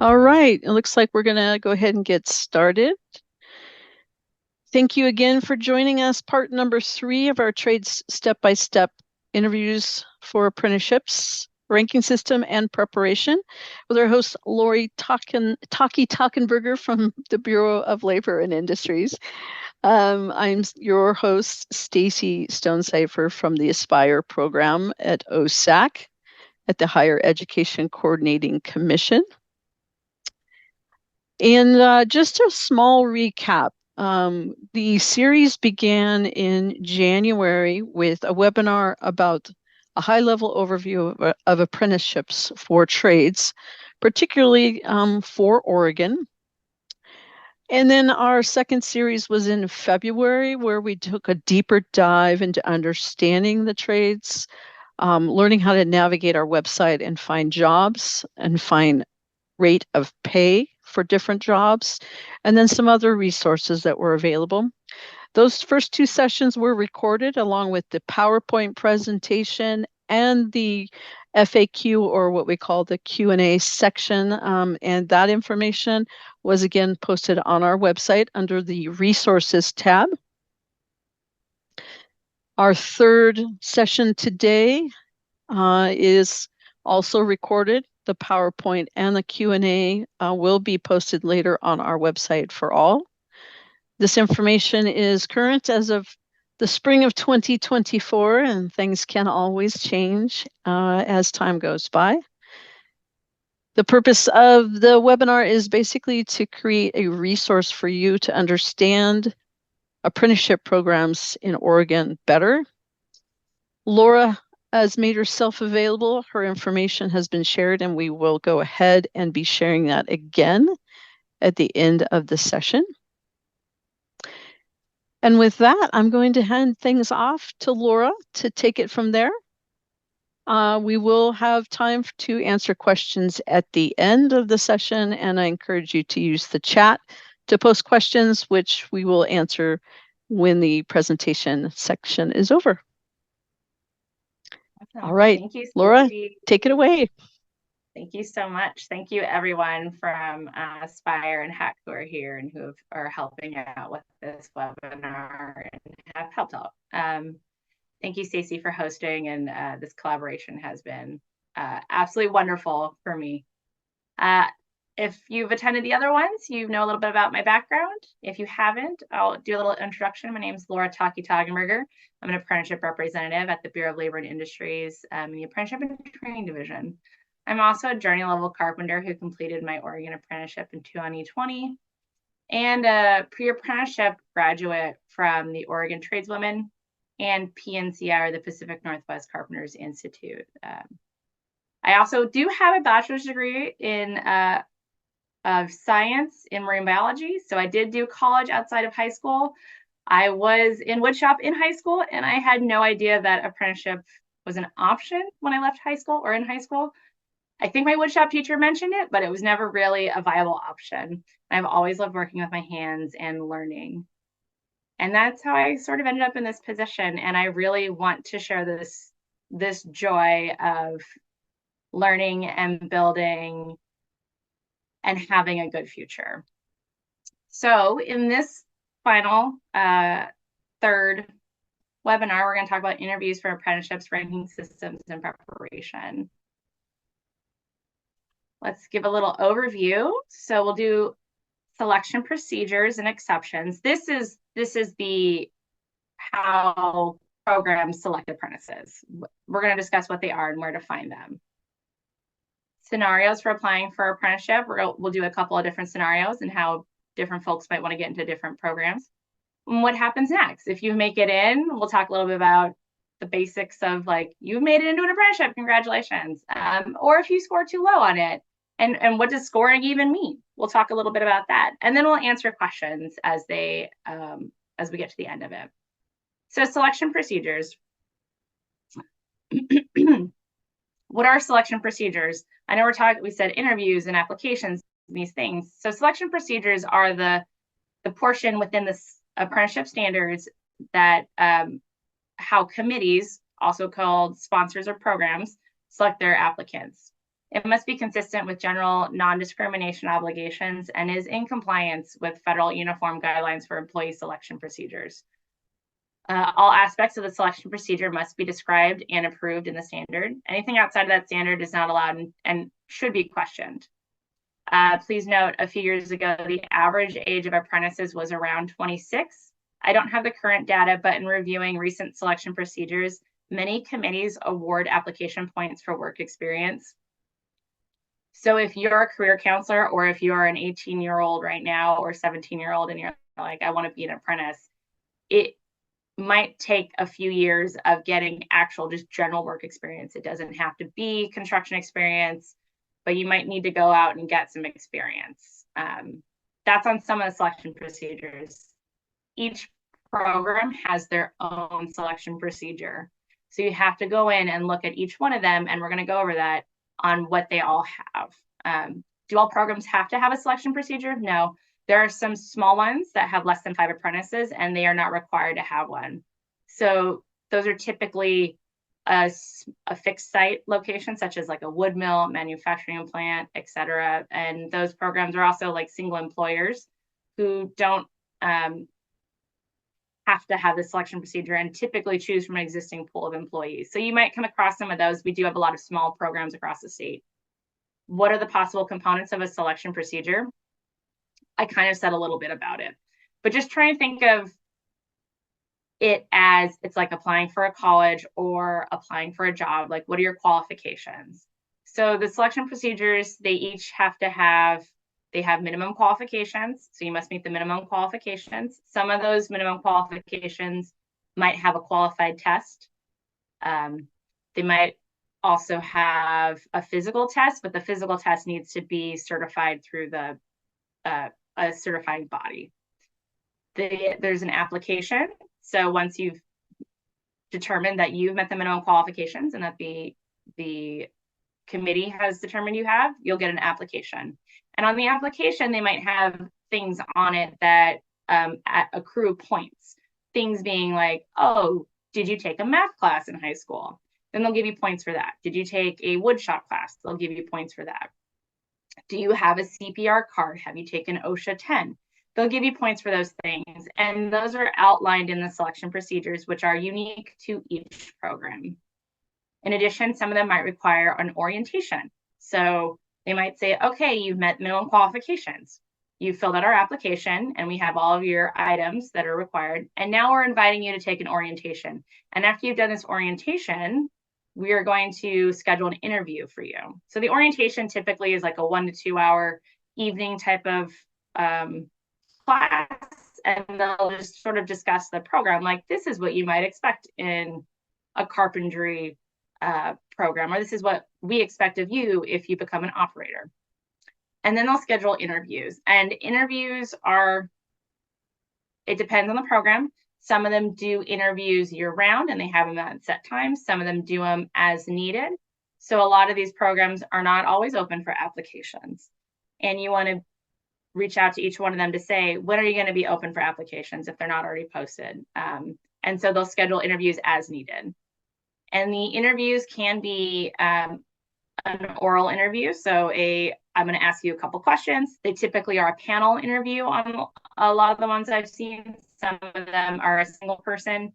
All right, it looks like we're going to go ahead and get started. Thank you again for joining us. Part number 3 of our trades step-by-step interviews for apprenticeships, ranking system, and preparation with our host, Lori Talkenberger from the Bureau of Labor and Industries. I'm your host, Stacy Stonecipher from the Aspire program at OSAC at the Higher Education Coordinating Commission. And just a small recap. The series began in January with a webinar about a high-level overview of apprenticeships for trades, particularly for Oregon. And then our second series was in February, where we took a deeper dive into understanding the trades, learning how to navigate our website and find jobs and find rate of pay for different jobs, and then some other resources that were available. Those first 2 sessions were recorded along with the PowerPoint presentation and the FAQ, or what we call the Q&A section, and that information was again posted on our website under the Resources tab. Our third session today is also recorded. The PowerPoint and the Q&A will be posted later on our website for all. This information is current as of the spring of 2024, and things can always change as time goes by. The purpose of the webinar is basically to create a resource for you to understand apprenticeship programs in Oregon better. Laura has made herself available. Her information has been shared, and we will go ahead and be sharing that again at the end of the session. And with that, I'm going to hand things off to Laura to take it from there. We will have time to answer questions at the end of the session, and I encourage you to use the chat to post questions, which we will answer when the presentation section is over. Awesome. All right, thank you, Laura, Stacey. take it away. Thank you so much. Thank you, everyone from Aspire and HAC who are here and who are helping out with this webinar and have helped out. Thank you, Stacey, for hosting, and this collaboration has been absolutely wonderful for me. If you've attended the other ones, you know a little bit about my background. If you haven't, I'll do a little introduction. My name is Laura Tagenberger. I'm an apprenticeship representative at the Bureau of Labor and Industries in the Apprenticeship and Training Division. I'm also a journey level carpenter who completed my Oregon apprenticeship in 2020 and a pre-apprenticeship graduate from the Oregon Tradeswomen and PNCI, or the Pacific Northwest Carpenters Institute. I also do have a bachelor's degree in of science in marine biology. So I did do college outside of high school. I was in woodshop in high school, and I had no idea that apprenticeship was an option when I left high school or in high school. I think my woodshop teacher mentioned it, but it was never really a viable option. I've always loved working with my hands and learning. And that's how I sort of ended up in this position. And I really want to share this joy of learning and building and having a good future. So in this final third webinar, we're going to talk about interviews for apprenticeships, ranking systems, and preparation. Let's give a little overview. So we'll do selection procedures and exceptions. This is the how programs select apprentices. We're going to discuss what they are and where to find them. Scenarios for applying for apprenticeship. We'll do a couple of different scenarios and how different folks might want to get into different programs. And what happens next? If you make it in, we'll talk a little bit about the basics of like, you've made it into an apprenticeship, congratulations. Or if you score too low on it, and what does scoring even mean? We'll talk a little bit about that. And then we'll answer questions as we get to the end of it. So selection procedures. What are selection procedures? I know we said interviews and applications and these things. So selection procedures are the portion within the apprenticeship standards that how committees, also called sponsors or programs, select their applicants. It must be consistent with general non-discrimination obligations and is in compliance with federal uniform guidelines for employee selection procedures. All aspects of the selection procedure must be described and approved in the standard. Anything outside of that standard is not allowed and should be questioned. Please note, a few years ago, the average age of apprentices was around 26. I don't have the current data, but in reviewing recent selection procedures, many committees award application points for work experience. So if you're a career counselor, or if you're an 18-year-old right now or 17-year-old and you're like, I want to be an apprentice, it might take a few years of getting actual just general work experience. It doesn't have to be construction experience, but you might need to go out and get some experience. That's on some of the selection procedures. Each program has their own selection procedure. So you have to go in and look at each one of them, and we're going to go over that on what they all have. Do all programs have to have a selection procedure? No. There are some small ones that have less than 5 apprentices, and they are not required to have one. So those are typically a fixed site location, such as like a wood mill, manufacturing plant, etc. And those programs are also like single employers who don't have to have the selection procedure and typically choose from an existing pool of employees. So you might come across some of those. We do have a lot of small programs across the state. What are the possible components of a selection procedure? I kind of said a little bit about it, but just try and think of it as it's like applying for a college or applying for a job. Like, what are your qualifications? So the selection procedures, they each have to have, they have minimum qualifications. So you must meet the minimum qualifications. Some of those minimum qualifications might have a qualified test. They might also have a physical test, but the physical test needs to be certified through the a certifying body. There's an application. So once you've determined that you've met the minimum qualifications and that the committee has determined you have, you'll get an application. And on the application, they might have things on it that accrue points. Things being like, oh, did you take a math class in high school? Then they'll give you points for that. Did you take a woodshop class? They'll give you points for that. Do you have a CPR card? Have you taken OSHA 10? They'll give you points for those things. And those are outlined in the selection procedures, which are unique to each program. In addition, some of them might require an orientation. So they might say, okay, you've met minimum qualifications. You filled out our application and we have all of your items that are required. And now we're inviting you to take an orientation. And after you've done this orientation, we are going to schedule an interview for you. So the orientation typically is like a 1 to 2 hour evening type of class, and they'll just sort of discuss the program. Like, this is what you might expect in a carpentry program, or this is what we expect of you if you become an operator. And then they'll schedule interviews. And interviews are, it depends on the program. Some of them do interviews year round and they have them at set times. Some of them do them as needed. So a lot of these programs are not always open for applications. And you want to reach out to each one of them to say, when are you going to be open for applications if they're not already posted? And so they'll schedule interviews as needed. And the interviews can be an oral interview. So I'm going to ask you a couple questions. They typically are a panel interview on a lot of the ones I've seen. Some of them are a single person.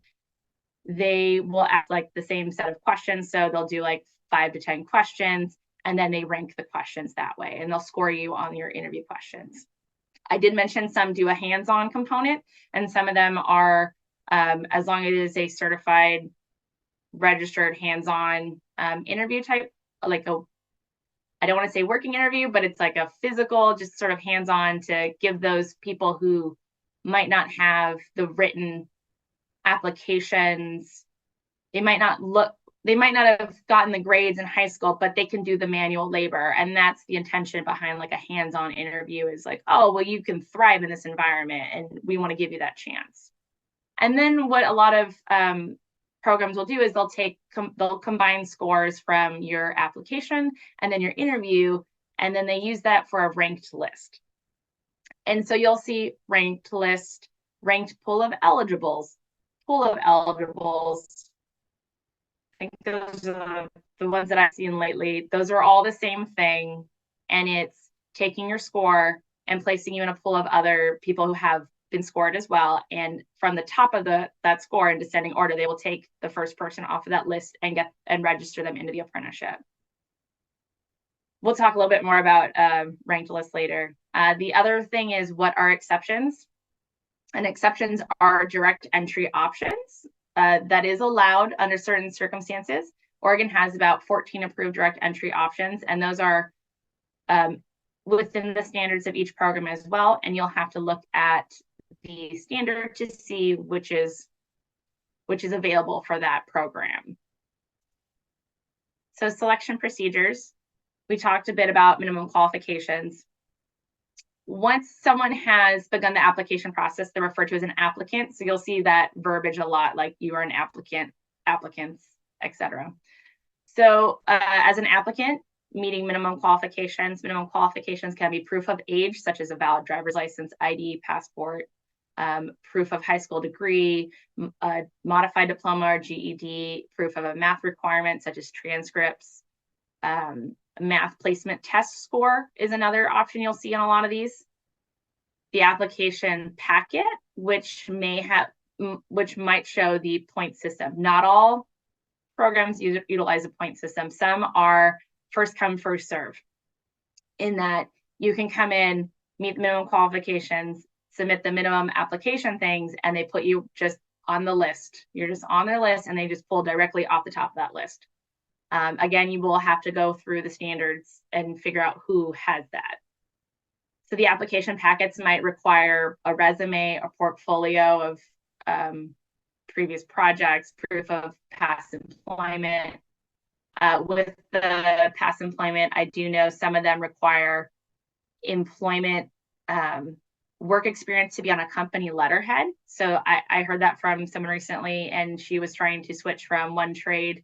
They will ask like the same set of questions. So they'll do like 5 to 10 questions, and then they rank the questions that way, and they'll score you on your interview questions. I did mention some do a hands-on component, and some of them are, as long as it is a certified, registered hands-on interview type, like I don't want to say working interview, but it's like a physical, just sort of hands-on to give those people who might not have the written applications. They might not have gotten the grades in high school, but they can do the manual labor. And that's the intention behind like a hands-on interview, is like, oh, well, you can thrive in this environment and we want to give you that chance. And then what a lot of programs will do is they'll combine scores from your application and then your interview, and then they use that for a ranked list. And so you'll see ranked list, ranked pool of eligibles, think those are the ones that I've seen lately. Those are all the same thing. And it's taking your score and placing you in a pool of other people who have been scored as well. And from the top of that score in descending order, they will take the first person off of that list and register them into the apprenticeship. We'll talk a little bit more about ranked lists later. The other thing is, what are exceptions? And exceptions are direct entry options that is allowed under certain circumstances. Oregon has about 14 approved direct entry options, and those are within the standards of each program as well. And you'll have to look at the standard to see which is available for that program. So selection procedures, we talked a bit about minimum qualifications. Once someone has begun the application process, they're referred to as an applicant. So you'll see that verbiage a lot, like you are an applicant, applicants, etc. So as an applicant, meeting minimum qualifications can be proof of age, such as a valid driver's license, ID, passport, proof of high school degree, modified diploma or GED, proof of a math requirement, such as transcripts. Math placement test score is another option you'll see in a lot of these. The application packet, which might show the point system. Not all programs utilize a point system. Some are first come, first serve, in that you can come in, meet the minimum qualifications, submit the minimum application things, and they put you just on the list. You're just on their list, and they just pull directly off the top of that list. Again, you will have to go through the standards and figure out who has that. So the application packets might require a resume, a portfolio of previous projects, proof of past employment. With the past employment, I do know some of them require employment work experience to be on a company letterhead. So I heard that from someone recently, and she was trying to switch from one trade.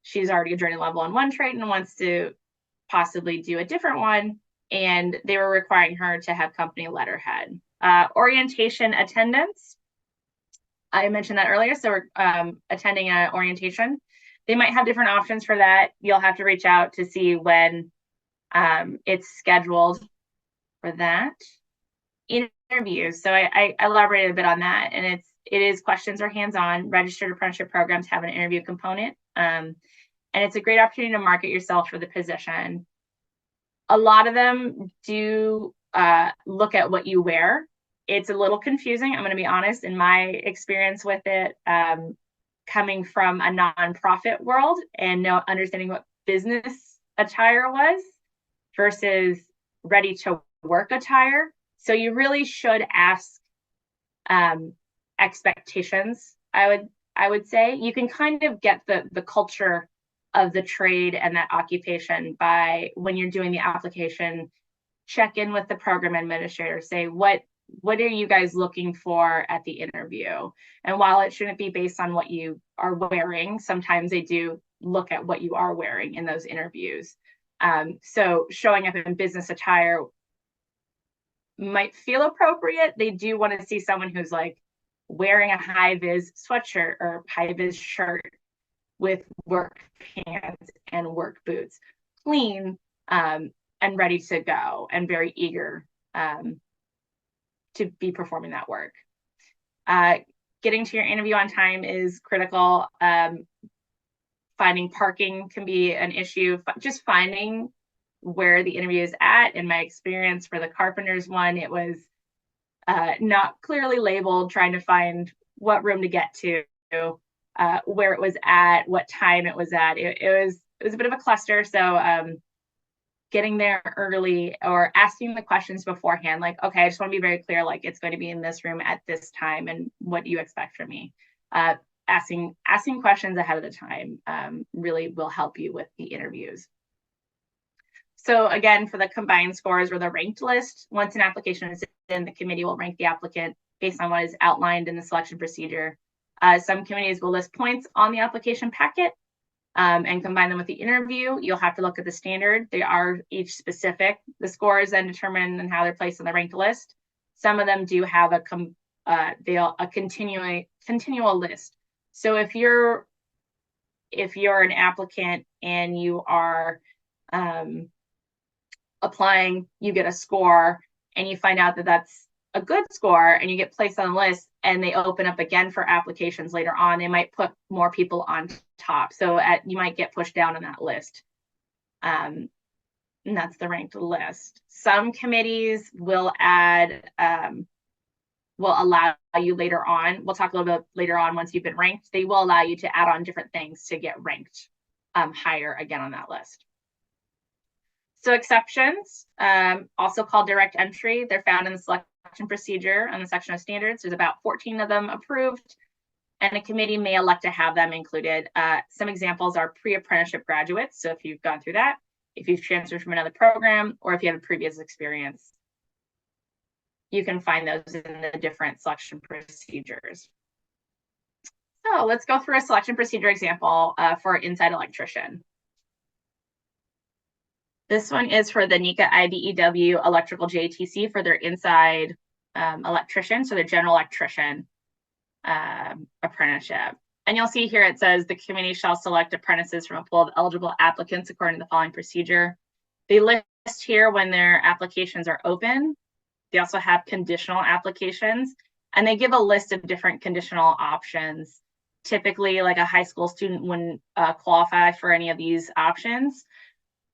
She's already a journey level on one trade and wants to possibly do a different one. And they were requiring her to have company letterhead. Orientation attendance. I mentioned that earlier. So we're attending an orientation. They might have different options for that. You'll have to reach out to see when it's scheduled for that. Interviews. So I elaborated a bit on that, and it is questions or hands-on. Registered apprenticeship programs have an interview component, and it's a great opportunity to market yourself for the position. A lot of them do look at what you wear. It's a little confusing, I'm going to be honest, in my experience with it, coming from a nonprofit world and understanding what business attire was versus ready to work attire. So you really should ask expectations, I would say. You can kind of get the culture of the trade and that occupation by, when you're doing the application, check in with the program administrator, say, what are you guys looking for at the interview? And while it shouldn't be based on what you are wearing, sometimes they do look at what you are wearing in those interviews. So showing up in business attire might feel appropriate. They do want to see someone who's like wearing a high-vis sweatshirt or high-vis shirt with work pants and work boots, clean and ready to go, and very eager to be performing that work. Getting to your interview on time is critical. Finding parking can be an issue. Just finding where the interview is at. In my experience for the carpenters one, it was not clearly labeled, trying to find what room to get to, where it was at, what time it was at. It was a bit of a cluster. So getting there early or asking the questions beforehand, like, okay, I just want to be very clear, like, it's going to be in this room at this time, and what do you expect from me? Asking questions ahead of the time really will help you with the interviews. So again, for the combined scores or the ranked list, once an application is in, the committee will rank the applicant based on what is outlined in the selection procedure. Some committees will list points on the application packet and combine them with the interview. You'll have to look at the standard. They are each specific. The scores then determine and how they're placed on the ranked list. Some of them do have a continual list. So if you're if you're an applicant and you are applying, you get a score and you find out that that's a good score and you get placed on the list and they open up again for applications later on, they might put more people on top. So you might get pushed down on that list. And that's the ranked list. Some committees will add, will allow you later on, we'll talk a little bit later on once you've been ranked, they will allow you to add on different things to get ranked higher again on that list. So exceptions, also called direct entry, they're found in the selection procedure on the section of standards. There's about 14 of them approved, and a committee may elect to have them included. Some examples are pre-apprenticeship graduates. So if you've gone through that, if you've transferred from another program, or if you have a previous experience, you can find those in the different selection procedures. So let's go through a selection procedure example for inside electrician. This one is for the NECA IBEW electrical JTC for their inside electrician, so their general electrician apprenticeship. And you'll see here it says the committee shall select apprentices from a pool of eligible applicants according to the following procedure. They list here when their applications are open. They also have conditional applications, and they give a list of different conditional options. Typically, like a high school student wouldn't qualify for any of these options.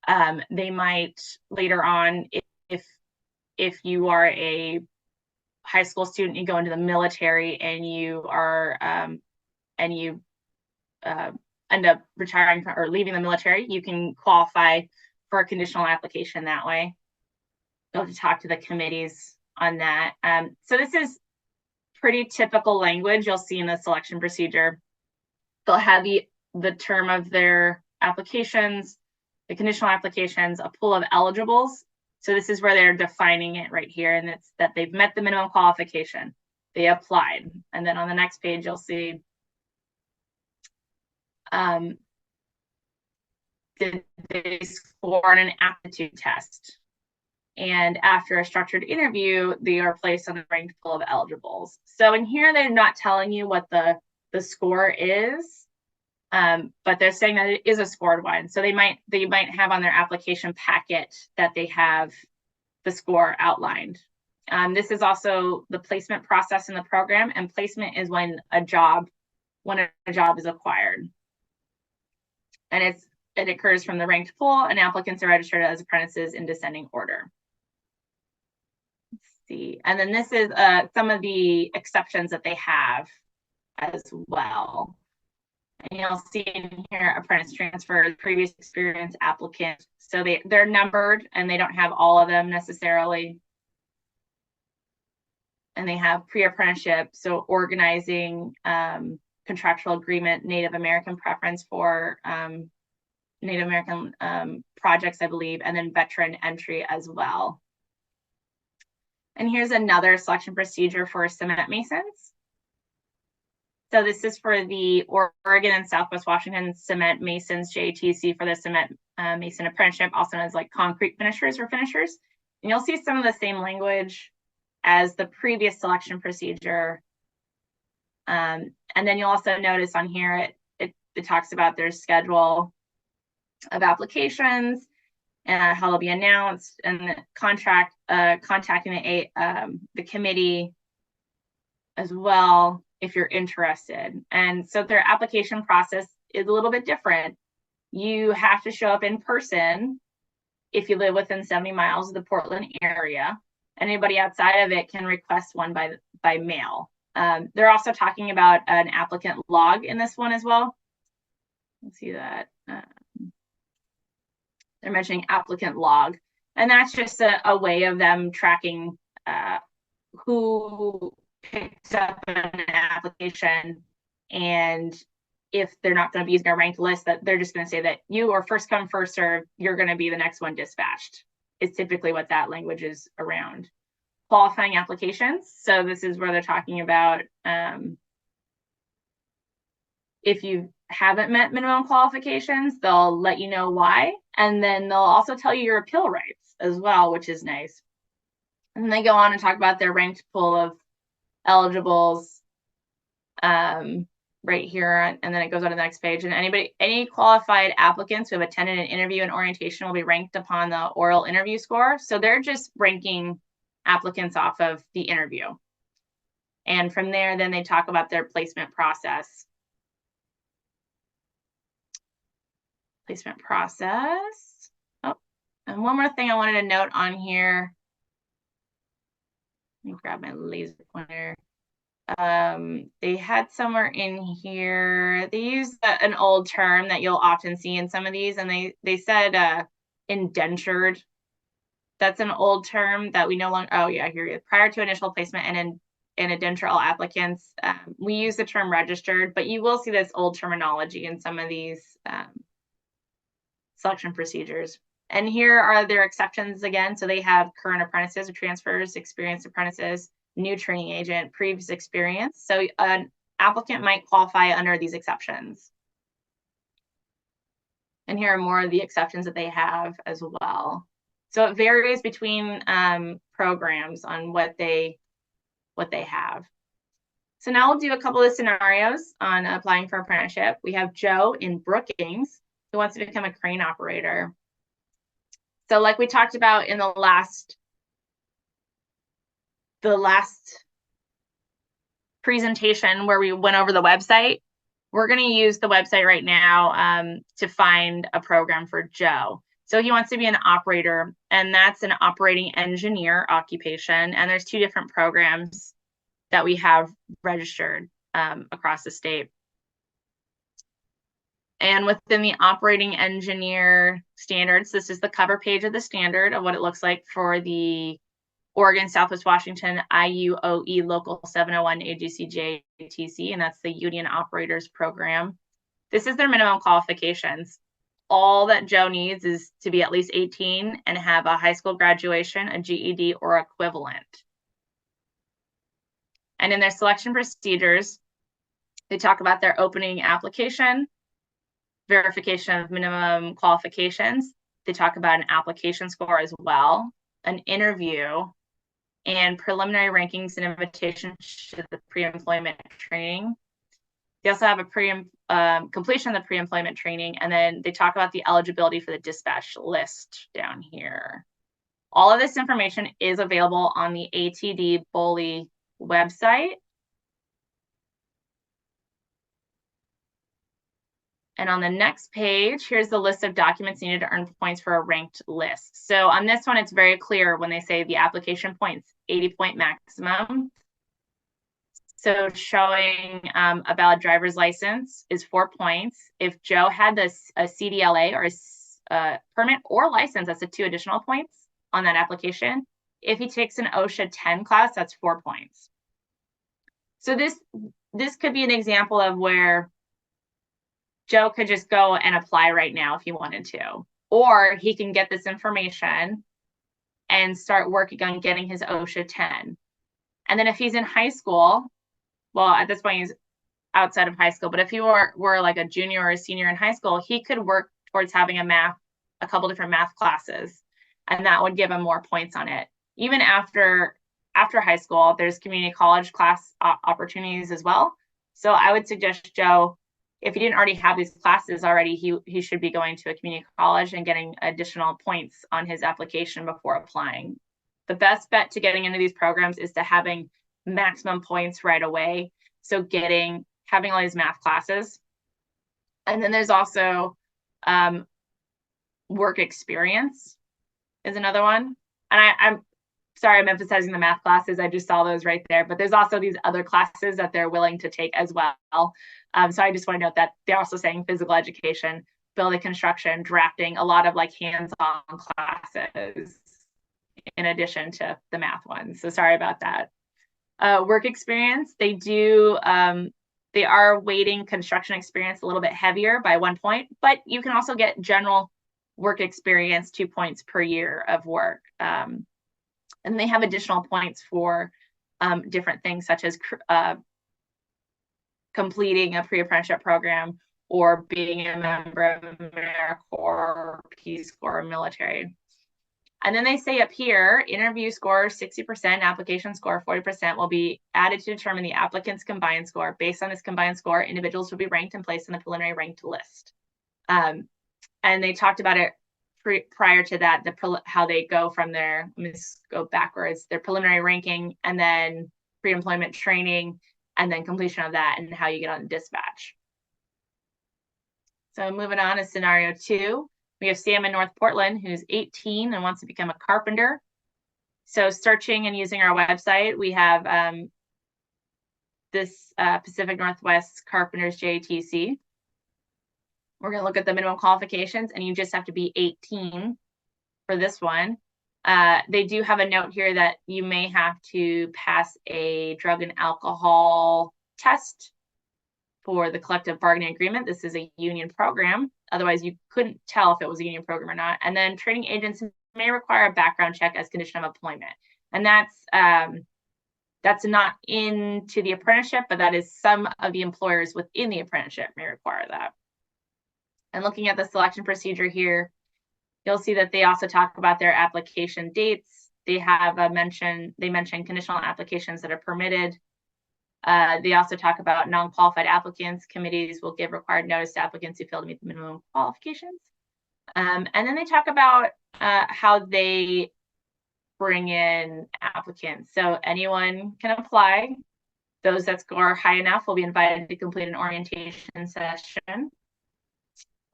They might later on, if you are a high school student, you go into the military and you are end up retiring or leaving the military, you can qualify for a conditional application that way. You'll have to talk to the committees on that. So this is pretty typical language you'll see in the selection procedure. They'll have the term of their applications, the conditional applications, a pool of eligibles. So this is where they're defining it right here, and it's that they've met the minimum qualification. They applied. And then on the next page, you'll see did they score on an aptitude test? And after a structured interview, they are placed on the ranked pool of eligibles. So in here, they're not telling you what the score is, but they're saying that it is a scored one. So they might have on their application packet that they have the score outlined. This is also the placement process in the program, and placement is when a job is acquired. And it occurs from the ranked pool, and applicants are registered as apprentices in descending order. Let's see. And then this is some of the exceptions that they have as well. And you'll see in here apprentice transfer, previous experience applicant. So they're numbered and they don't have all of them necessarily. And they have pre-apprenticeship, so organizing, contractual agreement, Native American preference for Native American projects, I believe, and then veteran entry as well. And here's another selection procedure for cement masons. So this is for the Oregon and Southwest Washington Cement Masons, JTC, for the Cement Mason Apprenticeship, also known as like concrete finishers or finishers. And you'll see some of the same language as the previous selection procedure. And then you'll also notice on here, it talks about their schedule of applications and how they'll be announced, and the contacting the committee as well if you're interested. And so their application process is a little bit different. You have to show up in person if you live within 70 miles of the Portland area. Anybody outside of it can request one by mail. They're also talking about an applicant log in this one as well. Let's see that. They're mentioning applicant log, and that's just a way of them tracking who picked up an application, and if they're not going to be using a ranked list, that they're just going to say that you are first come, first serve, you're going to be the next one dispatched. It's typically what that language is around. Qualifying applications. So this is where they're talking about if you haven't met minimum qualifications, they'll let you know why. And then they'll also tell you your appeal rights as well, which is nice. And they go on and talk about their ranked pool of eligibles. right here, and then it goes on to the next page. And any qualified applicants who have attended an interview and orientation will be ranked upon the oral interview score. So they're just ranking applicants off of the interview. And from there, then they talk about their placement process. Placement process. Oh, and one more thing I wanted to note on here. Let me grab my laser pointer. They had somewhere in here, they used an old term that you'll often see in some of these, and they said indentured. That's an old term that we no longer, oh yeah, here it is. Prior to initial placement and in indenture all applicants, we use the term registered, but you will see this old terminology in some of these selection procedures. And here are their exceptions again. So they have current apprentices or transfers, experienced apprentices, new training agent, previous experience. So an applicant might qualify under these exceptions. And here are more of the exceptions that they have as well. So it varies between programs on what they have. So now we'll do a couple of scenarios on applying for apprenticeship. We have Joe in Brookings who wants to become a crane operator. So like we talked about in the last presentation where we went over the website, we're going to use the website right now to find a program for Joe. So he wants to be an operator, and that's an operating engineer occupation. And there's 2 different programs that we have registered across the state. And within the operating engineer standards, this is the cover page of the standard of what it looks like for the Oregon Southwest Washington IUOE Local 701 AGCJTC, and that's the Union Operators Program. This is their minimum qualifications. All that Joe needs is to be at least 18 and have a high school graduation, a GED, or equivalent. And in their selection procedures, they talk about their opening application, verification of minimum qualifications. They talk about an application score as well, an interview, and preliminary rankings and invitations to the pre-employment training. They also have a completion of the pre-employment training, and then they talk about the eligibility for the dispatch list down here. All of this information is available on the ATD BOLI website. And on the next page, here's the list of documents needed to earn points for a ranked list. So on this one, it's very clear when they say the application points, 80-point maximum. So showing a valid driver's license is 4 points. If Joe had a CDLA or a permit or license, that's 2 additional points on that application. If he takes an OSHA 10 class, that's 4 points. So this could be an example of where Joe could just go and apply right now if he wanted to, or he can get this information and start working on getting his OSHA 10. And then if he's in high school, well, at this point he's outside of high school, but if he were like a junior or a senior in high school, he could work towards having a couple different math classes, and that would give him more points on it. Even after high school, there's community college class opportunities as well. So I would suggest Joe, if he didn't already have these classes already, he should be going to a community college and getting additional points on his application before applying. The best bet to getting into these programs is to having maximum points right away. So having all these math classes. And then there's also work experience is another one. And I'm sorry, I'm emphasizing the math classes. I just saw those right there, but there's also these other classes that they're willing to take as well. So I just want to note that they're also saying physical education, building construction, drafting, a lot of like hands-on classes in addition to the math ones. So sorry about that. Work experience, they are weighting construction experience a little bit heavier by 1 point, but you can also get general work experience 2 points per year of work. And they have additional points for different things such as completing a pre-apprenticeship program or being a member of AmeriCorps, Peace Corps, or military. And then they say up here, interview score 60%, application score 40% will be added to determine the applicant's combined score. Based on this combined score, individuals will be ranked and placed in the preliminary ranked list. And they talked about it prior to that, how they go from their, let me just go backwards, their preliminary ranking, and then pre-employment training, and then completion of that, and how you get on the dispatch. So moving on to scenario 2, we have Sam in North Portland, who's 18 and wants to become a carpenter. So searching and using our website, we have this Pacific Northwest Carpenters JTC. We're going to look at the minimum qualifications, and you just have to be 18 for this one. They do have a note here that you may have to pass a drug and alcohol test for the collective bargaining agreement. This is a union program. Otherwise, you couldn't tell if it was a union program or not. And then training agents may require a background check as condition of employment. And that's not into the apprenticeship, but that is some of the employers within the apprenticeship may require that. And looking at the selection procedure here, you'll see that they also talk about their application dates. They have they mention conditional applications that are permitted. They also talk about non-qualified applicants. Committees will give required notice to applicants who fail to meet the minimum qualifications. And then they talk about how they bring in applicants. So anyone can apply. Those that score high enough will be invited to complete an orientation session.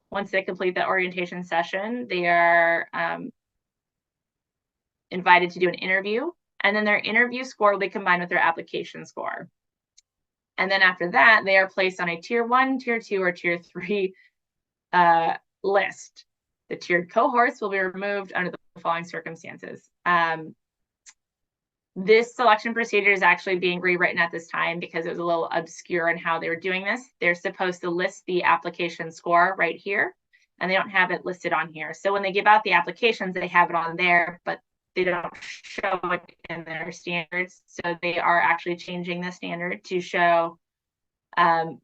Once they complete the orientation session, they are invited to do an interview, and then their interview score will be combined with their application score. And then after that, they are placed on a tier 1, tier 2, or tier 3 list. The tiered cohorts will be removed under the following circumstances. This selection procedure is actually being rewritten at this time because it was a little obscure in how they were doing this. They're supposed to list the application score right here, and they don't have it listed on here. So when they give out the applications, they have it on there, but they don't show it in their standards. So they are actually changing the standard to show the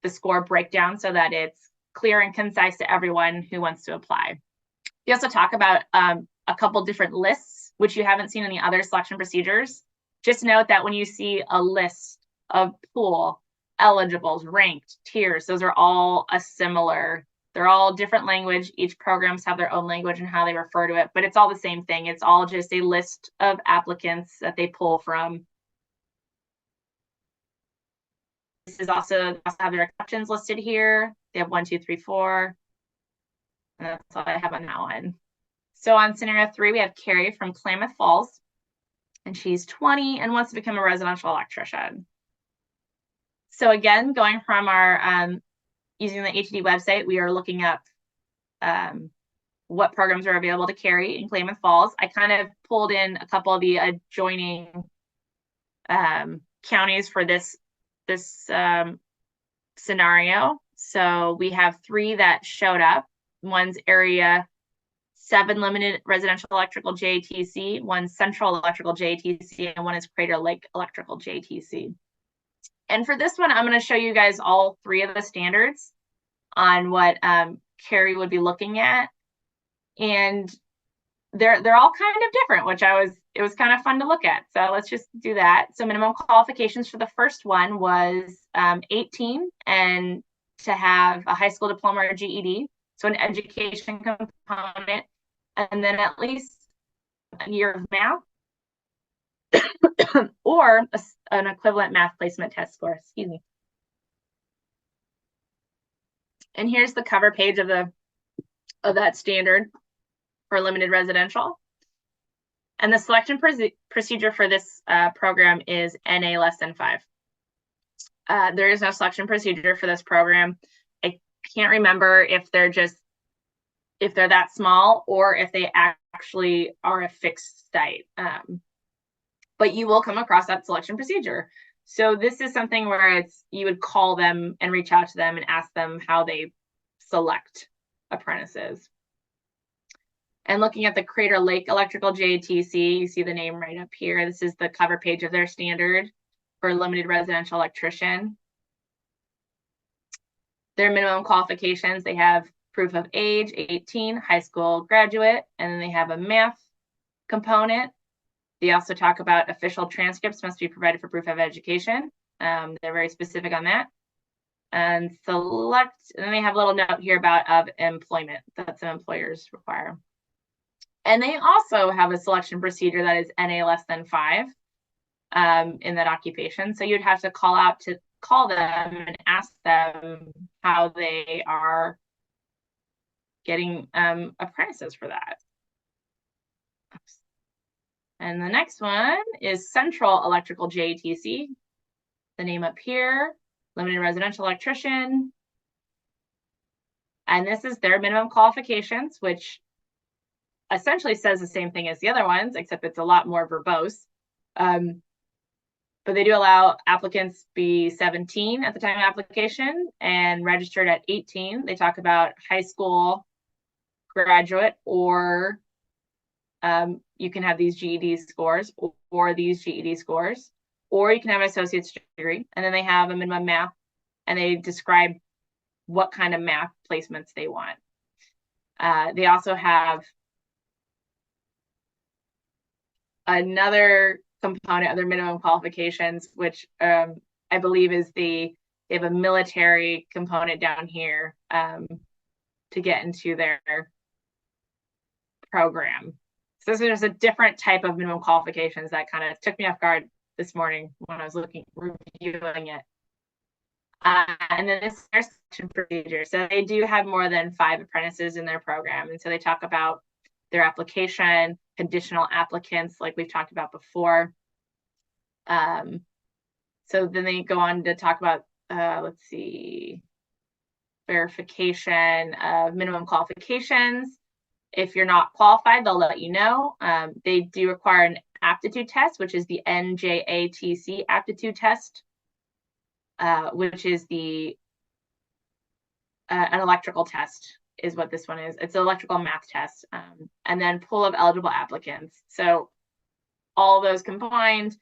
score breakdown so that it's clear and concise to everyone who wants to apply. We also talk about a couple different lists, which you haven't seen in the other selection procedures. Just note that when you see a list of pool, eligibles, ranked, tiers, those are all they're all different language. Each programs have their own language and how they refer to it, but it's all the same thing. It's all just a list of applicants that they pull from. This is also have their exceptions listed here. They have 1, 2, 3, 4. And that's all I have on that one. So on scenario 3, we have Carrie from Klamath Falls, and she's 20 and wants to become a residential electrician. So again, going from our, using the HED website, we are looking up what programs are available to Carrie in Klamath Falls. I kind of pulled in a couple of the adjoining counties for this scenario. So we have 3 that showed up. One's area 7 limited residential electrical JTC, 1 central electrical JTC, and 1 is Crater Lake electrical JTC. And for this one, I'm going to show you guys all 3 of the standards on what Carrie would be looking at. And they're all kind of different, which it was kind of fun to look at. So let's just do that. So minimum qualifications for the first one was 18 and to have a high school diploma or GED. So an education component, and then at least a year of math or an equivalent math placement test score, excuse me. And here's the cover page of that standard for limited residential. And the selection procedure for this program is NA less than 5. There is no selection procedure for this program. I can't remember if they're that small or if they actually are a fixed site. But you will come across that selection procedure. So this is something where you would call them and reach out to them and ask them how they select apprentices. And looking at the Crater Lake Electrical JTC, you see the name right up here. This is the cover page of their standard for limited residential electrician. Their minimum qualifications, they have proof of age, 18, high school graduate, and then they have a math component. They also talk about official transcripts must be provided for proof of education. They're very specific on that. And then they have a little note here about of employment that some employers require. And they also have a selection procedure that is NA less than 5 in that occupation. So you'd have to call them and ask them how they are getting apprentices for that. Oops. And the next one is Central Electrical JTC. The name up here, limited residential electrician. And this is their minimum qualifications, which essentially says the same thing as the other ones, except it's a lot more verbose. But they do allow applicants be 17 at the time of application and registered at 18. They talk about high school graduate, or you can have these GED scores or these GED scores, or you can have an associate's degree. And then they have a minimum math, and they describe what kind of math placements they want. They also have another component of their minimum qualifications, which I believe is they have a military component down here to get into their program. So this is just a different type of minimum qualifications that kind of took me off guard this morning when I was reviewing it. And then this is their selection procedure. So they do have more than 5 apprentices in their program. And so they talk about their application, conditional applicants, like we've talked about before. So then they go on to talk about, let's see, verification of minimum qualifications. If you're not qualified, they'll let you know. They do require an aptitude test, which is the NJATC aptitude test, which is an electrical test is what this one is. It's an electrical math test, and then pool of eligible applicants. So all those combined,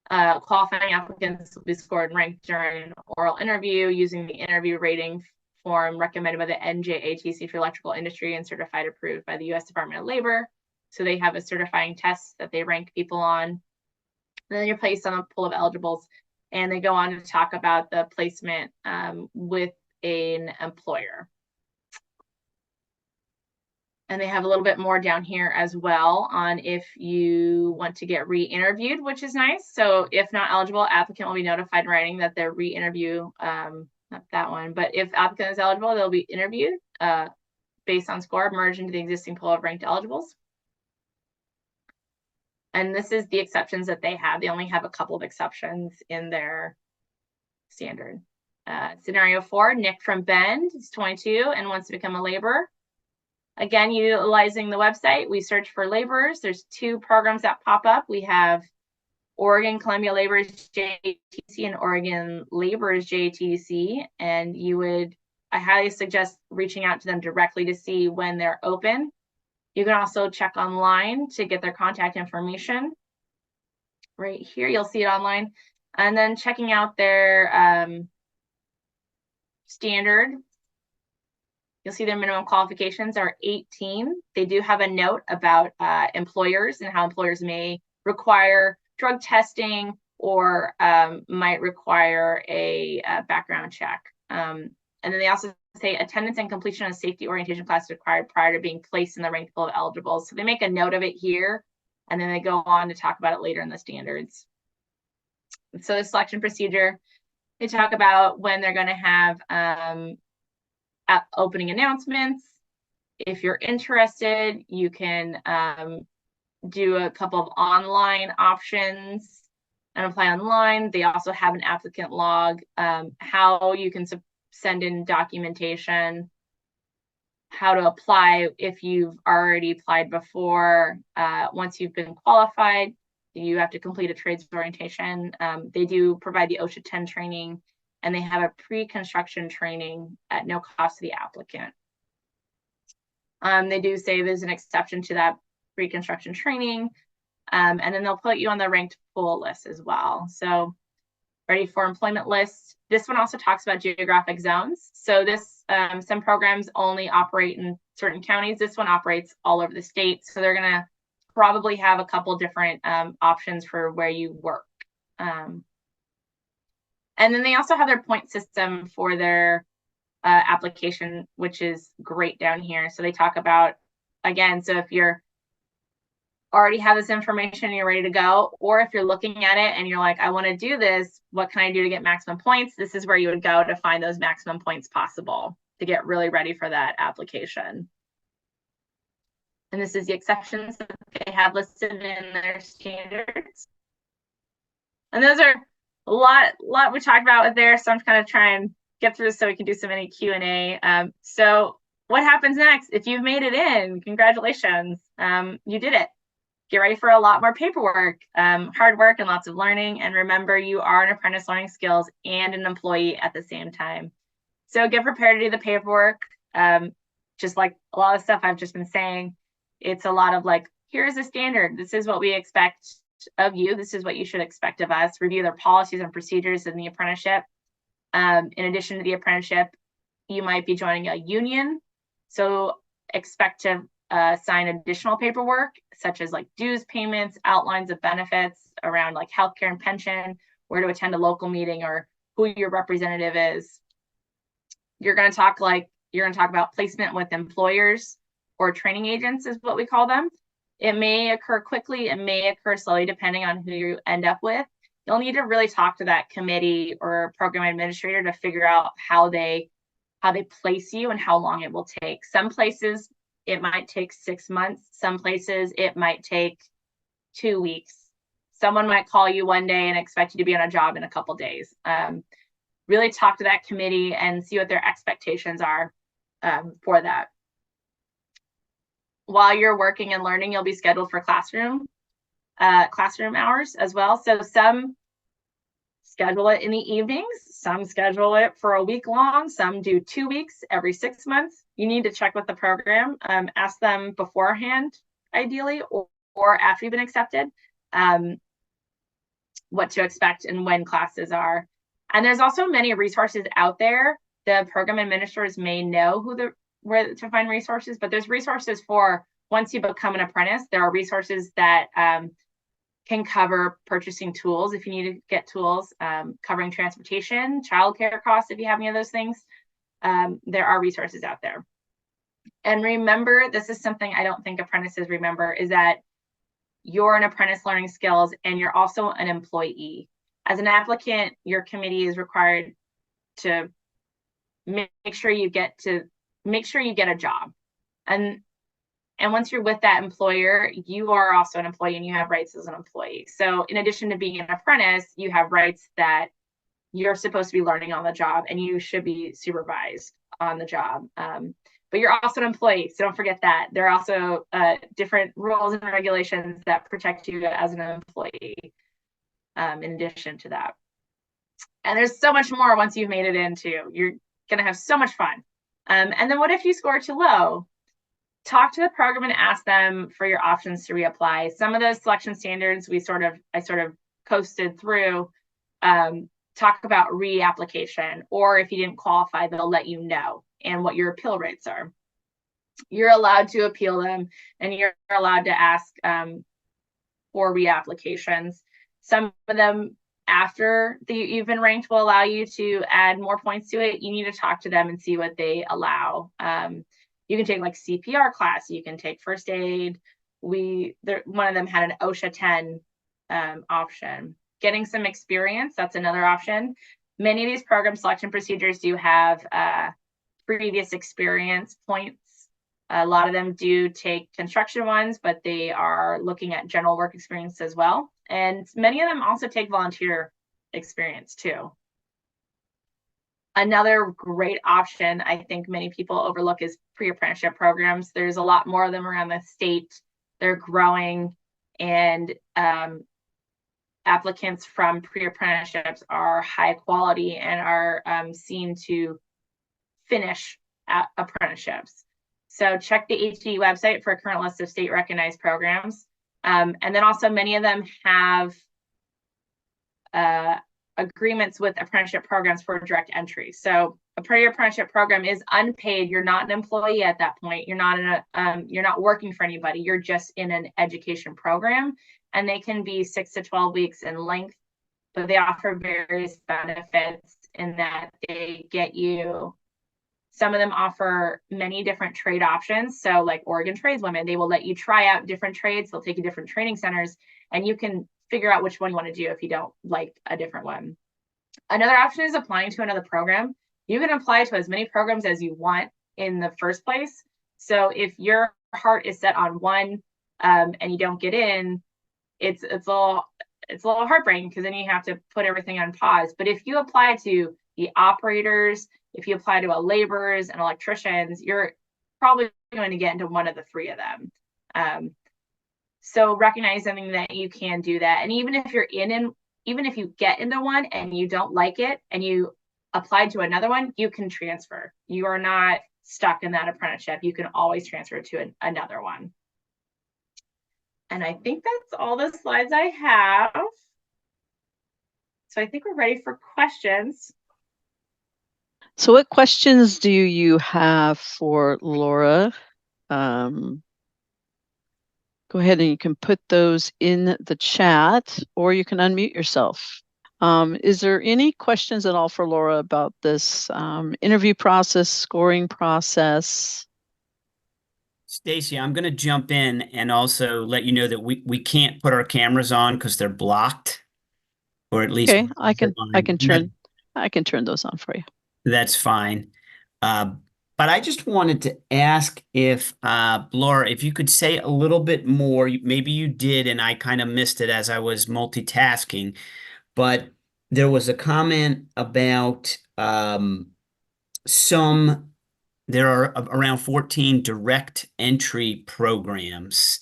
qualifying applicants will be scored and ranked during an oral interview using the interview rating form recommended by the NJATC for electrical industry and certified approved by the U.S. Department of Labor. So they have a certifying test that they rank people on. And then you're placed on a pool of eligibles, and they go on to talk about the placement with an employer. And they have a little bit more down here as well on if you want to get re-interviewed, which is nice. So if not eligible, applicant will be notified in writing that their re-interview, not that one, but if applicant is eligible, they'll be interviewed based on score, merged into the existing pool of ranked eligibles. And this is the exceptions that they have. They only have a couple of exceptions in their standard. Scenario 4, Nick from Bend is 22 and wants to become a laborer. Again, utilizing the website, we search for laborers. There's 2 programs that pop up. We have Oregon Columbia Laborers JTC and Oregon Laborers JTC. And I highly suggest reaching out to them directly to see when they're open. You can also check online to get their contact information. Right here, you'll see it online. And then checking out their standard. You'll see their minimum qualifications are 18. They do have a note about employers and how employers may require drug testing or might require a background check. And then they also say attendance and completion of safety orientation class required prior to being placed in the ranked pool of eligibles. So they make a note of it here, and then they go on to talk about it later in the standards. So the selection procedure, they talk about when they're going to have opening announcements. If you're interested, you can do a couple of online options and apply online. They also have an applicant log, how you can send in documentation, how to apply if you've already applied before. Once you've been qualified, you have to complete a trades orientation. They do provide the OSHA 10 training, and they have a pre-construction training at no cost to the applicant. They do say there's an exception to that pre-construction training, and then they'll put you on the ranked pool list as well. So ready for employment list. This one also talks about geographic zones. So this, some programs only operate in certain counties. This one operates all over the state. So they're gonna probably have a couple different options for where you work. And then they also have their point system for their application, which is great down here. So they talk about, again, so if you're already have this information and you're ready to go, or if you're looking at it and you're like, I want to do this, what can I do to get maximum points? This is where you would go to find those maximum points possible to get really ready for that application. And this is the exceptions that they have listed in their standards. And those are a lot we talked about with there, so I'm kind of trying to get through so we can do some any Q&A. So what happens next? If you've made it in, congratulations, you did it. Get ready for a lot more paperwork, hard work, and lots of learning. And remember, you are an apprentice learning skills and an employee at the same time. So get prepared to do the paperwork. Just like a lot of stuff I've just been saying, it's a lot of like, here's the standard. This is what we expect of you. This is what you should expect of us. Review their policies and procedures in the apprenticeship. In addition to the apprenticeship, you might be joining a union. So expect to sign additional paperwork, such as like dues payments, outlines of benefits around like healthcare and pension, where to attend a local meeting, or who your representative is. You're going to talk about placement with employers or training agents is what we call them. It may occur quickly, it may occur slowly, depending on who you end up with. You'll need to really talk to that committee or program administrator to figure out how they place you and how long it will take. Some places it might take 6 months. Some places it might take 2 weeks. Someone might call you one day and expect you to be on a job in a couple days. Really talk to that committee and see what their expectations are for that. While you're working and learning, you'll be scheduled for classroom hours as well. So some schedule it in the evenings, some schedule it for a week long, some do 2 weeks every 6 months. You need to check with the program, ask them beforehand, ideally, or after you've been accepted, what to expect and when classes are. And there's also many resources out there. The program administrators may know where to find resources, but there's resources for once you become an apprentice. There are resources that can cover purchasing tools if you need to get tools, covering transportation, childcare costs if you have any of those things. There are resources out there. And remember, this is something I don't think apprentices remember, is that you're an apprentice learning skills and you're also an employee. As an applicant, your committee is required to make sure you get a job. And once you're with that employer, you are also an employee and you have rights as an employee. So in addition to being an apprentice, you have rights that you're supposed to be learning on the job and you should be supervised on the job. But you're also an employee, so don't forget that. There are also different rules and regulations that protect you as an employee in addition to that. And there's so much more once you've made it in too. You're gonna have so much fun. And then what if you score too low? Talk to the program and ask them for your options to reapply. Some of those selection standards I sort of coasted through, talk about reapplication, or if you didn't qualify, they'll let you know and what your appeal rates are. You're allowed to appeal them and you're allowed to ask for reapplications. Some of them after you've been ranked will allow you to add more points to it. You need to talk to them and see what they allow. You can take like CPR class, you can take first aid. One of them had an OSHA 10 option. Getting some experience, that's another option. Many of these program selection procedures do have previous experience points. A lot of them do take construction ones, but they are looking at general work experience as well. And many of them also take volunteer experience too. Another great option I think many people overlook is pre-apprenticeship programs. There's a lot more of them around the state. They're growing, and applicants from pre-apprenticeships are high quality and are seen to finish apprenticeships. So check the HD website for a current list of state recognized programs. And then also many of them have agreements with apprenticeship programs for direct entry. So a part of your apprenticeship program is unpaid. You're not an employee at that point. You're not you're not working for anybody. You're just in an education program, and they can be 6 to 12 weeks in length, but they offer various benefits in that they get you. Some of them offer many different trade options. So like Oregon Tradeswomen, they will let you try out different trades. They'll take you different training centers, and you can figure out which one you want to do if you don't like a different one. Another option is applying to another program. You can apply to as many programs as you want in the first place. So if your heart is set on one and you don't get in, it's a little heartbreaking, because then you have to put everything on pause. But if you apply to the operators, if you apply to laborers and electricians, you're probably going to get into one of the three of them. So recognizing that you can do that, and even if you're even if you get into one and you don't like it and you apply to another one, you can transfer. You are not stuck in that apprenticeship. You can always transfer to another one. And I think that's all the slides I have. So I think we're ready for questions. So what questions do you have for Laura? Go ahead and you can put those in the chat, or you can unmute yourself. Is there any questions at all for Laura about this interview process, scoring process? Stacy, I'm going to jump in and also let you know that we can't put our cameras on because they're blocked, or at least Okay, I can turn those on for you. That's fine. But I just wanted to ask if, Laura, if you could say a little bit more. Maybe you did, and I kind of missed it as I was multitasking. But there was a comment about there are around 14 direct entry programs.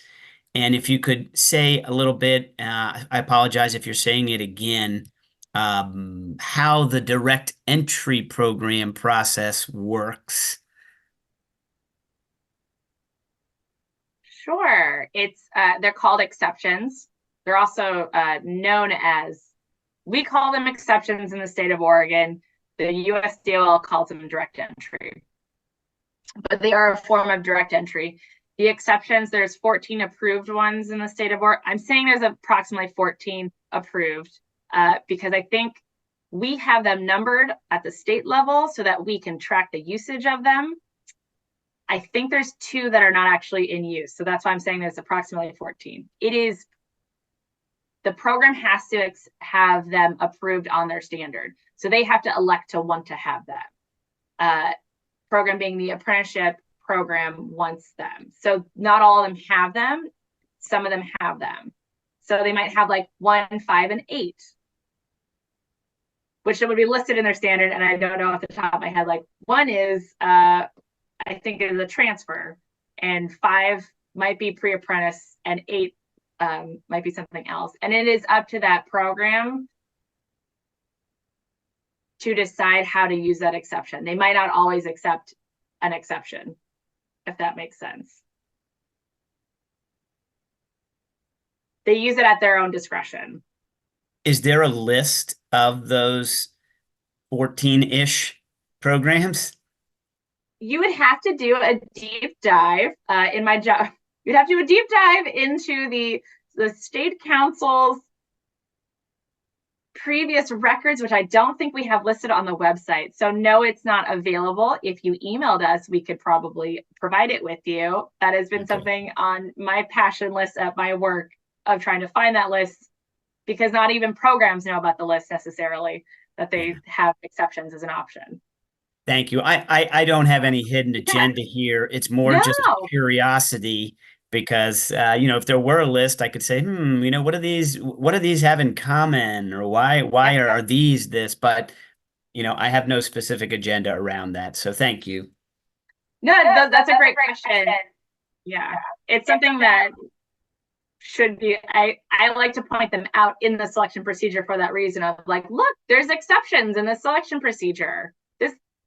And if you could say a little bit, I apologize if you're saying it again, how the direct entry program process works. Sure. It's they're called exceptions. They're also known as, we call them exceptions in the state of Oregon. The USDOL calls them direct entry, but they are a form of direct entry. The exceptions, there's 14 approved ones in the state of Oregon. I'm saying there's approximately 14 approved because I think we have them numbered at the state level so that we can track the usage of them. I think there's 2 that are not actually in use. So that's why I'm saying there's approximately 14. The program has to have them approved on their standard. So they have to elect to want to have that. Program being the apprenticeship program wants them. So not all of them have them. Some of them have them. So they might have like 1, 5, and 8, which would be listed in their standard. And I don't know off the top of my head, like 1 is, I think is a transfer, and 5 might be pre-apprentice, and 8 might be something else. And it is up to that program to decide how to use that exception. They might not always accept an exception, if that makes sense. They use it at their own discretion. Is there a list of those 14-ish programs? You would have to do a deep dive in my job. You'd have to do a deep dive into the state council's previous records, which I don't think we have listed on the website. So no, it's not available. If you emailed us, we could probably provide it with you. That has been something on my passion list at my work, of trying to find that list, because not even programs know about the list necessarily, that they have exceptions as an option. Thank you. I don't have any hidden agenda here. It's more just curiosity, because if there were a list, I could say, what do these have in common, or why are these this? But I have no specific agenda around that. So thank you. No, that's a great question. Yeah, it's something that should be, I like to point them out in the selection procedure for that reason of like, look, there's exceptions in the selection procedure.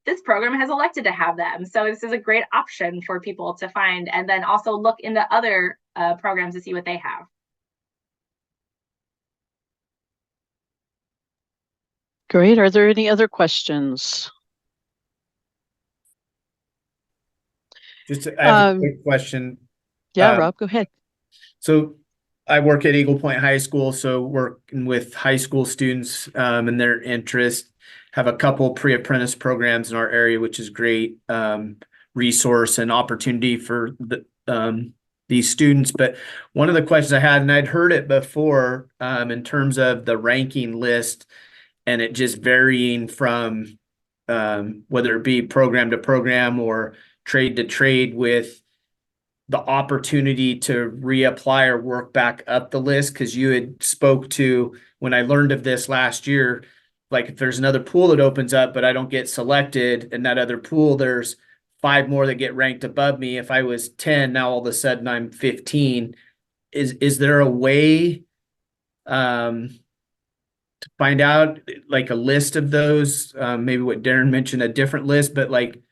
This program has elected to have them. So this is a great option for people to find, and then also look into other programs to see what they have. Great. Are there any other questions? I have a quick question. Yeah, Rob, go ahead. So I work at Eagle Point High School, so working with high school students and their interest. Have a couple pre-apprentice programs in our area, which is great resource and opportunity for these students. But one of the questions I had, and I'd heard it before in terms of the ranking list and it just varying from whether it be program to program or trade to trade with the opportunity to reapply or work back up the list, because you had spoke to when I learned of this last year, like if there's another pool that opens up but I don't get selected in that other pool, there's 5 more that get ranked above me. If I was 10, now all of a sudden I'm 15. Is there a way to find out like a list of those, maybe what Darren mentioned, a different list, but like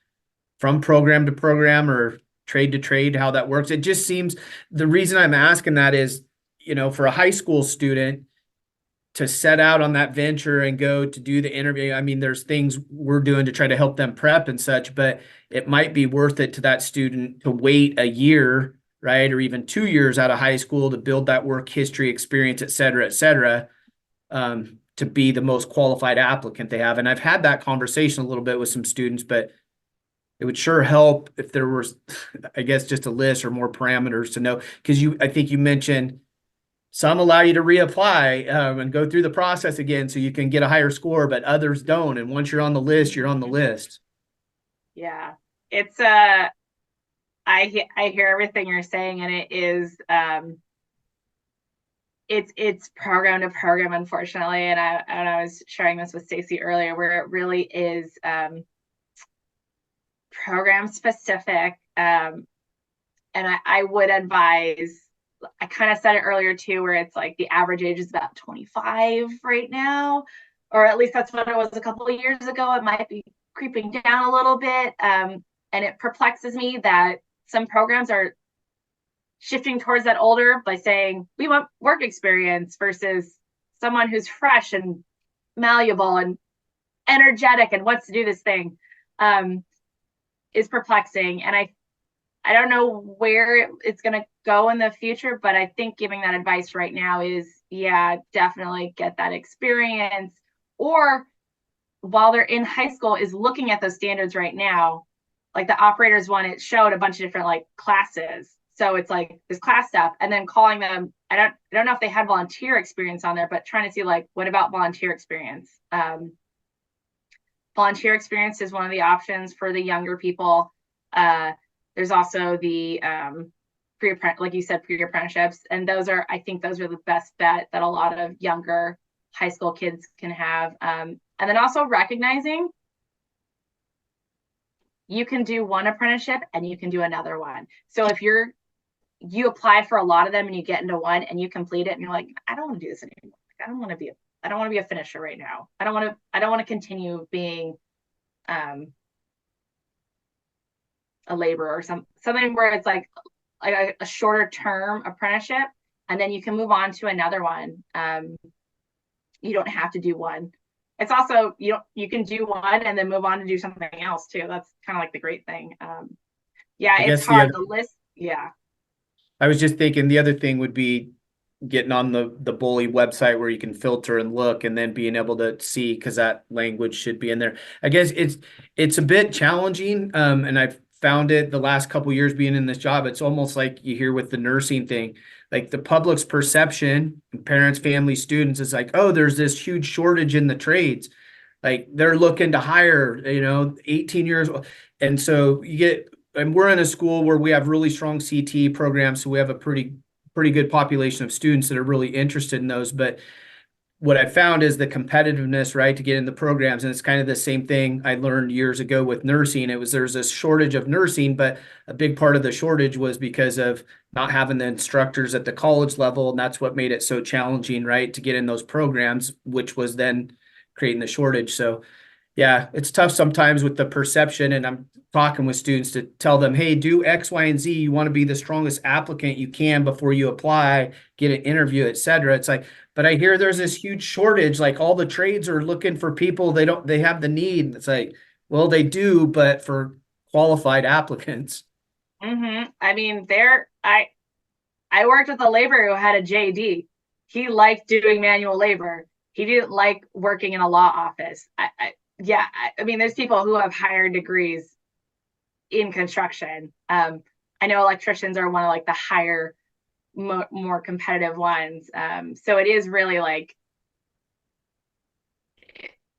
from program to program or trade to trade, how that works? It just seems, the reason I'm asking that is, for a high school student to set out on that venture and go to do the interview. I mean, there's things we're doing to try to help them prep and such, but it might be worth it to that student to wait a year, right? Or even 2 years out of high school to build that work history experience, et cetera, to be the most qualified applicant they have. And I've had that conversation a little bit with some students, but it would sure help if there was, I guess, just a list or more parameters to know. Because I think you mentioned some allow you to reapply and go through the process again so you can get a higher score, but others don't. And once you're on the list, you're on the list. Yeah, it's I hear everything you're saying, and it is it's program to program, unfortunately. And I was sharing this with Stacey earlier, where it really is program specific. And I would advise, I kind of said it earlier too, where it's like the average age is about 25 right now, or at least that's what it was a couple of years ago. It might be creeping down a little bit. And it perplexes me that some programs are shifting towards that older by saying we want work experience versus someone who's fresh and malleable and energetic and wants to do this thing, is perplexing. And I don't know where it's going to go in the future, but I think giving that advice right now is, yeah, definitely get that experience. Or while they're in high school, is looking at those standards right now. Like the operators one, it showed a bunch of different like classes. So it's like this class stuff, and then calling them. I don't know if they had volunteer experience on there, but trying to see like, what about volunteer experience? Volunteer experience is one of the options for the younger people. There's also the like you said, pre-apprenticeships, and I think those are the best bet that a lot of younger high school kids can have. And then also recognizing you can do one apprenticeship and you can do another one. So if you apply for a lot of them and you get into one and you complete it and you're like, I don't want to do this anymore. Like, I don't want to be a finisher right now. I don't want to continue being a laborer or something where it's like a shorter term apprenticeship, and then you can move on to another one. You don't have to do one. It's also, you can do one and then move on to do something else too. That's kind of like the great thing. Yeah, it's hard. The list. Yeah. I was just thinking the other thing would be getting on the Bully website where you can filter and look, and then being able to see, because that language should be in there. I guess it's a bit challenging, and I've found it the last couple of years being in this job. It's almost like you hear with the nursing thing, like the public's perception, parents, families, students, is like, oh, there's this huge shortage in the trades. Like they're looking to hire, 18 years old. And so and we're in a school where we have really strong CT programs. So we have a pretty good population of students that are really interested in those. But what I found is the competitiveness, right, to get in the programs. And it's kind of the same thing I learned years ago with nursing. There's a shortage of nursing, but a big part of the shortage was because of not having the instructors at the college level. And that's what made it so challenging, right, to get in those programs, which was then creating the shortage. So yeah, it's tough sometimes with the perception, and I'm talking with students to tell them, hey, do X, Y, and Z. You want to be the strongest applicant you can before you apply, get an interview, et cetera. It's like, but I hear there's this huge shortage. Like all the trades are looking for people. They have the need. It's like, well, they do, but for qualified applicants. I mean, I worked with a laborer who had a JD. He liked doing manual labor. He didn't like working in a law office. I mean, there's people who have higher degrees in construction. I know electricians are one of like the higher, more competitive ones. So it is really like,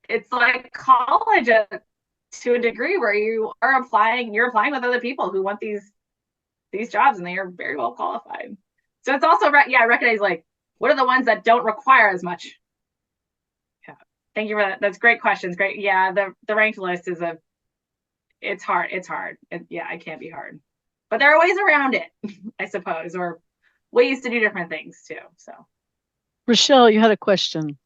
it's like college to a degree where you're applying with other people who want these jobs, and they are very well qualified. So it's also recognize like, what are the ones that don't require as much? Yeah. Thank you for that. That's great questions. Great. Yeah, the ranked list is it's hard. It can't be hard. But there are ways around it, I suppose, or ways to do different things too. So Rochelle, you had a question.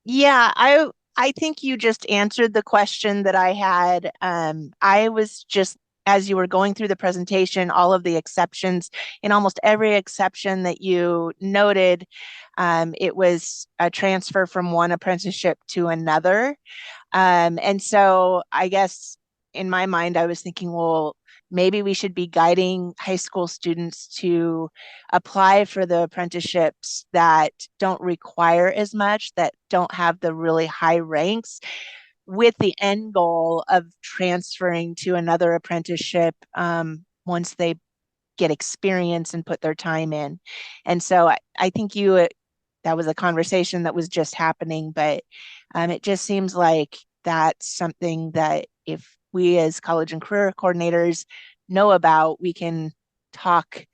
Yeah, I think you just answered the question that I had. I was just, as you were going through the presentation, all of the exceptions, in almost every exception that you noted, it was a transfer from one apprenticeship to another. And so I guess in my mind, I was thinking, well, maybe we should be guiding high school students to apply for the apprenticeships that don't require as much, that don't have the really high ranks, with the end goal of transferring to another apprenticeship once they get experience and put their time in. And so I think that was a conversation that was just happening, but it just seems like that's something that if we as college and career coordinators know about, we can talk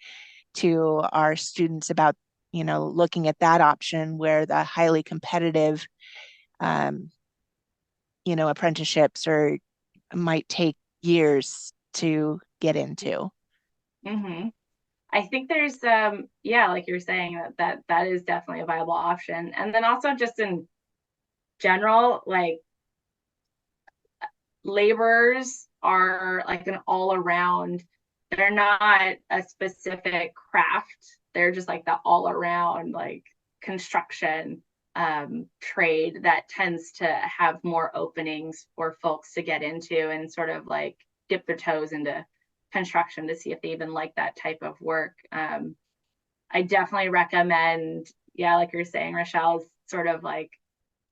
to our students about, looking at that option where the highly competitive, apprenticeships might take years to get into. mm-hmm. I think there's like you're saying, that is definitely a viable option. And then also just in general, like laborers are like an all around, they're not a specific craft. They're just like the all around like construction trade that tends to have more openings for folks to get into and sort of like dip their toes into construction to see if they even like that type of work. I definitely recommend, like you're saying, Rochelle, sort of like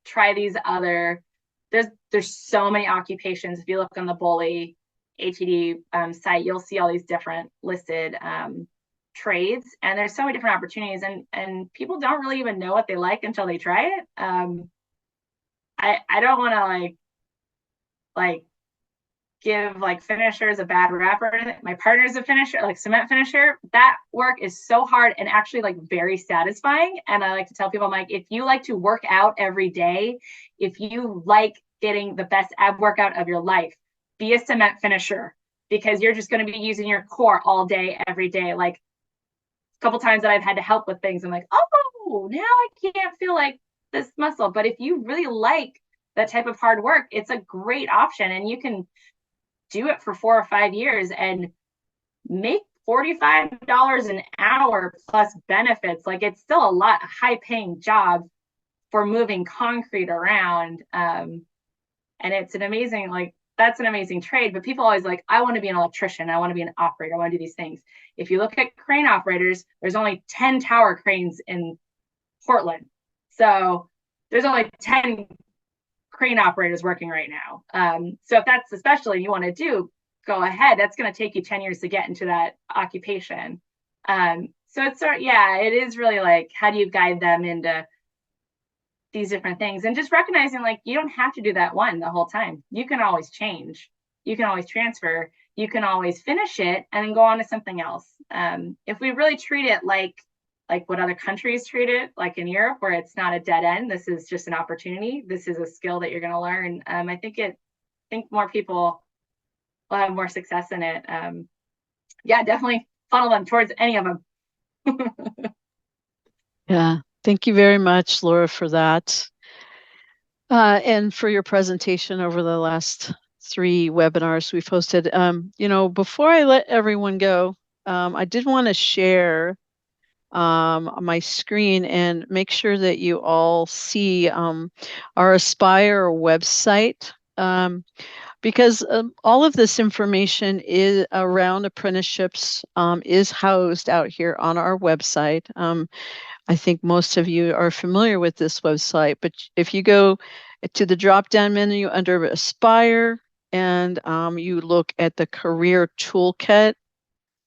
try these other, there's so many occupations. If you look on the Bully ATD site, you'll see all these different listed trades, and there's so many different opportunities, and people don't really even know what they like until they try it. I don't want to like give like finishers a bad rap or anything. My partner's a finisher, like cement finisher. That work is so hard and actually like very satisfying. And I like to tell people, I'm like, if you like to work out every day, if you like getting the best ab workout of your life, be a cement finisher, because you're just going to be using your core all day, every day. Like a couple times that I've had to help with things, I'm like, oh, now I can't feel like this muscle. But if you really like that type of hard work, it's a great option, and you can do it for 4 or 5 years and make $45 an hour plus benefits. Like it's still a lot, a high paying job for moving concrete around. And it's an amazing, like, that's an amazing trade. But people always like, I want to be an electrician. I want to be an operator. I want to do these things. If you look at crane operators, there's only 10 tower cranes in Portland. So there's only 10 crane operators working right now. So if that's especially you want to do, go ahead. That's going to take you 10 years to get into that occupation. So it's it is really like, how do you guide them into these different things, and just recognizing like you don't have to do that one the whole time. You can always change. You can always transfer. You can always finish it and then go on to something else. If we really treat it like what other countries treat it, like in Europe, where it's not a dead end. This is just an opportunity. This is a skill that you're going to learn. I think more people will have more success in it. Definitely funnel them towards any of them. Yeah, thank you very much, Laura, for that. And for your presentation over the last 3 webinars we've hosted. Before I let everyone go, I did want to share my screen and make sure that you all see our Aspire website. because all of this information is around apprenticeships is housed out here on our website. I think most of you are familiar with this website, but if you go to the drop-down menu under Aspire and you look at the career toolkit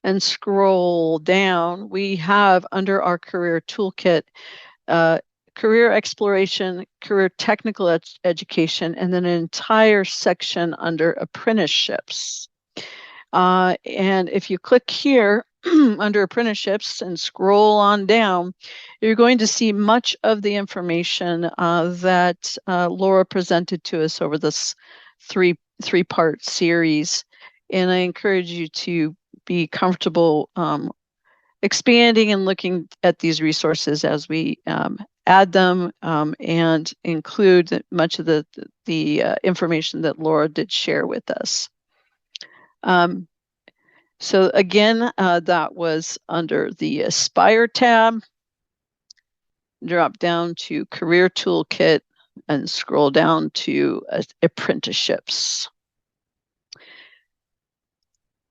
and scroll down, we have under our career toolkit career exploration, career technical education, and then an entire section under apprenticeships. And if you click here under apprenticeships and scroll on down, you're going to see much of the information that Laura presented to us over this three-part series. And I encourage you to be comfortable expanding and looking at these resources as we add them and include much of the information that Laura did share with us. So again, that was under the Aspire tab. Drop down to Career Toolkit and scroll down to Apprenticeships.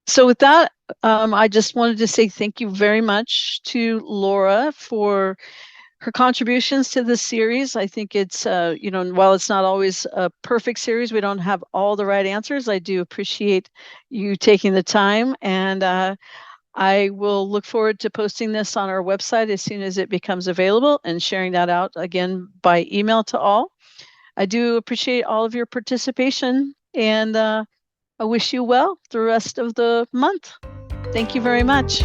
So with that, I just wanted to say thank you very much to Laura for her contributions to this series. I think it's, while it's not always a perfect series, we don't have all the right answers. I do appreciate you taking the time, and I will look forward to posting this on our website as soon as it becomes available and sharing that out again by email to all. I do appreciate all of your participation, and I wish you well the rest of the month. Thank you very much.